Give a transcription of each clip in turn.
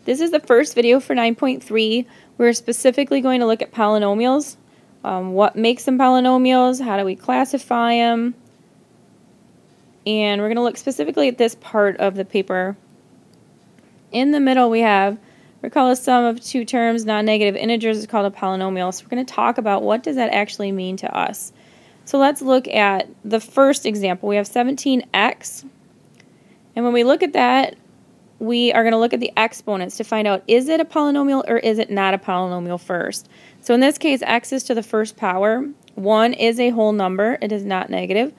This is the first video for 9.3. We're specifically going to look at polynomials. What makes them polynomials? How do we classify them? And we're going to look specifically at this part of the paper. In the middle we have, recall a sum of two terms, non-negative integers is called a polynomial. So we're going to talk about what does that actually mean to us. So let's look at the first example. We have 17x. And when we look at that, we are going to look at the exponents to find out, is it a polynomial or is it not a polynomial first? So in this case, x is to the first power. 1 is a whole number. It is not negative.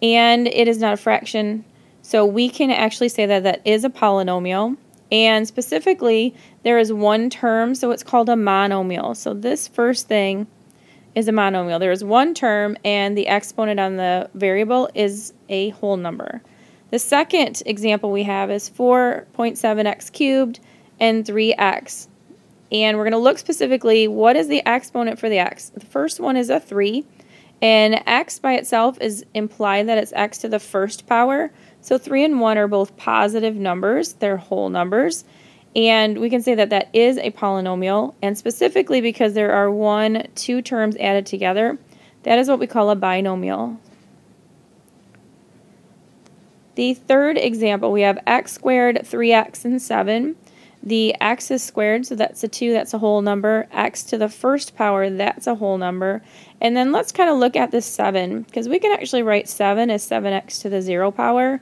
And it is not a fraction. So we can actually say that that is a polynomial. And specifically, there is one term, so it's called a monomial. So this first thing is a monomial. There is one term, and the exponent on the variable is a whole number. The second example we have is 4.7x cubed and 3x. And we're going to look specifically, what is the exponent for the x? The first one is a 3, and x by itself is implied that it's x to the first power. So 3 and 1 are both positive numbers. They're whole numbers. And we can say that that is a polynomial. And specifically because there are two terms added together, that is what we call a binomial. The third example, we have x squared, 3x, and 7. The x is squared, so that's a 2, that's a whole number. X to the first power, that's a whole number. And then let's kind of look at this 7, because we can actually write 7 as 7x to the 0 power.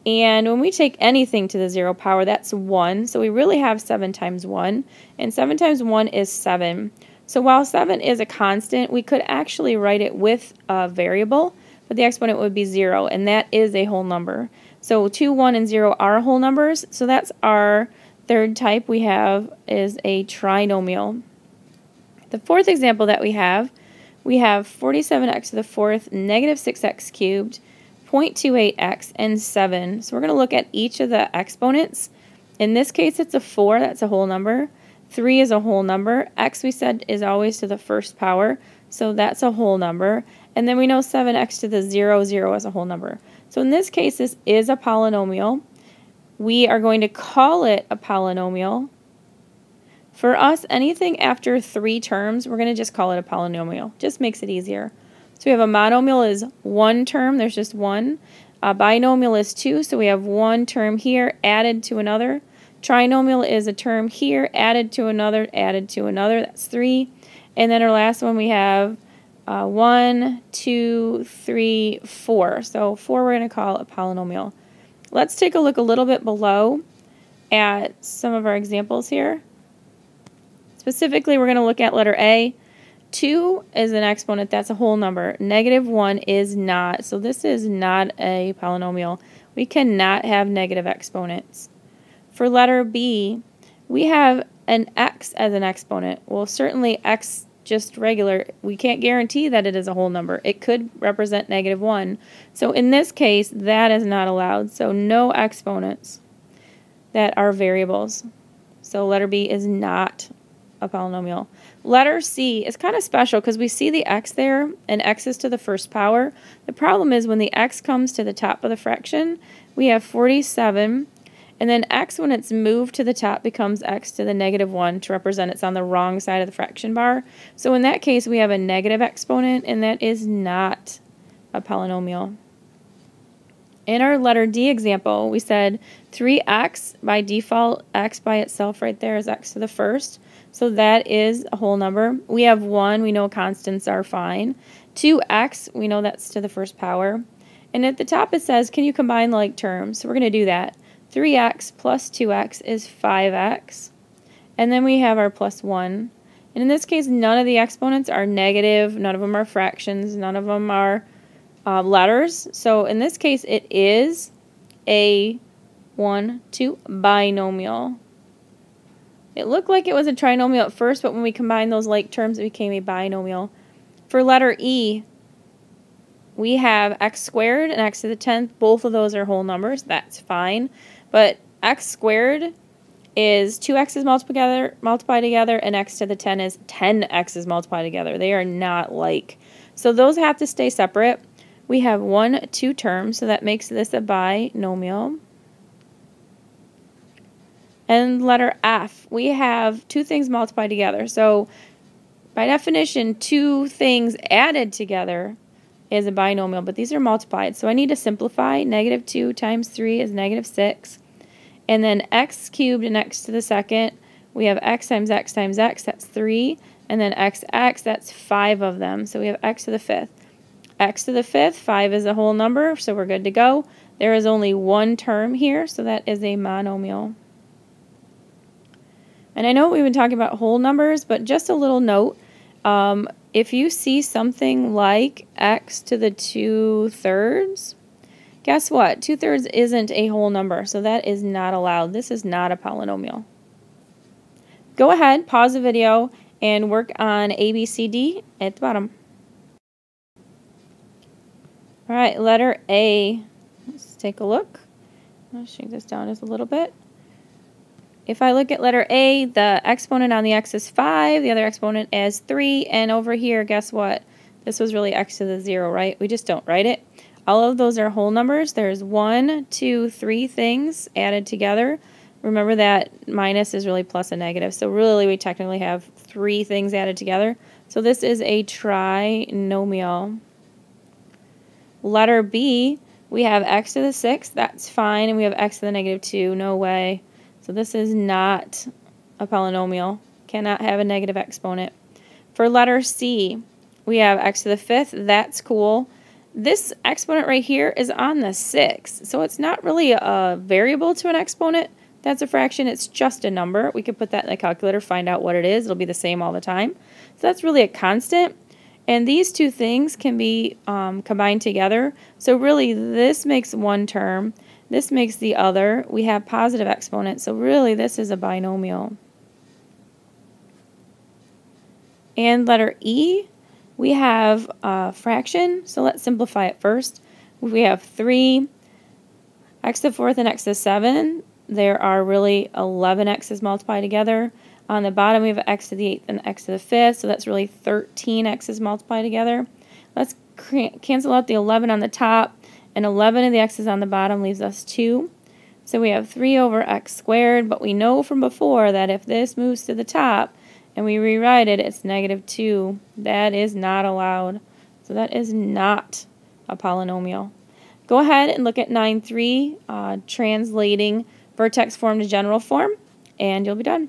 And when we take anything to the 0 power, that's 1. So we really have 7 times 1. And 7 times 1 is 7. So while 7 is a constant, we could actually write it with a variable, but the exponent would be 0, and that is a whole number. So 2, 1, and 0 are whole numbers. So that's our third type we have is a trinomial. The fourth example that we have 47x to the fourth, negative 6x cubed, 0.28x, and 7. So we're going to look at each of the exponents. In this case, it's a 4, that's a whole number. 3 is a whole number. X, we said, is always to the first power, so that's a whole number. And then we know 7x to the 0, 0 is a whole number. So in this case, this is a polynomial. We are going to call it a polynomial. For us, anything after 3 terms, we're going to just call it a polynomial. Just makes it easier. So we have a monomial is one term, there's just one. A binomial is 2, so we have one term here added to another. Trinomial is a term here added to another, that's 3. And then our last one we have 1, 2, 3, 4. So 4 we're going to call a polynomial. Let's take a look a little bit below at some of our examples here. Specifically, we're going to look at letter A. 2 is an exponent, that's a whole number. Negative 1 is not, so this is not a polynomial. We cannot have negative exponents. For letter B, we have an x as an exponent. Well, certainly x just regular, we can't guarantee that it is a whole number. It could represent negative 1. So in this case, that is not allowed. So no exponents that are variables. So letter B is not a polynomial. Letter C is kind of special because we see the x there, and x is to the first power. The problem is when the x comes to the top of the fraction, we have 47. And then x, when it's moved to the top, becomes x to the negative 1 to represent it's on the wrong side of the fraction bar. So in that case, we have a negative exponent, and that is not a polynomial. In our letter D example, we said 3x, by default, x by itself right there is x to the first. So that is a whole number. We have 1, we know constants are fine. 2x, we know that's to the first power. And at the top it says, can you combine like terms? So we're going to do that. 3x plus 2x is 5x. And then we have our plus 1. And in this case, none of the exponents are negative, none of them are fractions, none of them are letters. So in this case, it is a 2 binomial. It looked like it was a trinomial at first, but when we combined those like terms, it became a binomial. For letter E, we have x squared and x to the 10th. Both of those are whole numbers. That's fine. But x squared is 2x's multiplied together, and x to the 10 is 10x's multiplied together. They are not like. So those have to stay separate. We have 2 terms, so that makes this a binomial. And letter F, we have two things multiplied together. So by definition, two things added together is a binomial, but these are multiplied. So I need to simplify. Negative 2 times 3 is negative 6. And then x cubed and x to the second, we have x times x times x, that's 3. And then xx, that's 5 of them. So we have x to the fifth. X to the fifth, 5 is a whole number, so we're good to go. There is only one term here, so that is a monomial. And I know we've been talking about whole numbers, but just a little note. If you see something like x to the 2/3, guess what? 2/3 isn't a whole number, so that is not allowed. This is not a polynomial. Go ahead, pause the video, and work on A, B, C, D at the bottom. All right, letter A. Let's take a look. I'll shrink this down just a little bit. If I look at letter A, the exponent on the x is 5, the other exponent is 3, and over here, guess what? This was really x to the 0, right? We just don't write it. All of those are whole numbers. There's 1, 2, 3 things added together. Remember that minus is really plus a negative, so really we technically have 3 things added together. So this is a trinomial. Letter B, we have x to the 6th, that's fine, and we have x to the negative 2, no way. So this is not a polynomial, cannot have a negative exponent. For letter C, we have x to the 5th, that's cool. This exponent right here is on the 6th, so it's not really a variable to an exponent. That's a fraction, it's just a number. We could put that in the calculator, find out what it is. It'll be the same all the time. So that's really a constant. And these two things can be combined together. So really this makes one term. This makes the other. We have positive exponents. So really this is a binomial. And letter E, we have a fraction. So let's simplify it first. We have 3, x to the 4th and x to the 7. There are really 11 x's multiplied together. On the bottom, we have x to the 8th and x to the 5th, so that's really 13 x's multiplied together. Let's cancel out the 11 on the top, and 11 of the x's on the bottom leaves us 2. So we have 3 over x squared, but we know from before that if this moves to the top and we rewrite it, it's negative 2. That is not allowed. So that is not a polynomial. Go ahead and look at 9.3, translating vertex form to general form, and you'll be done.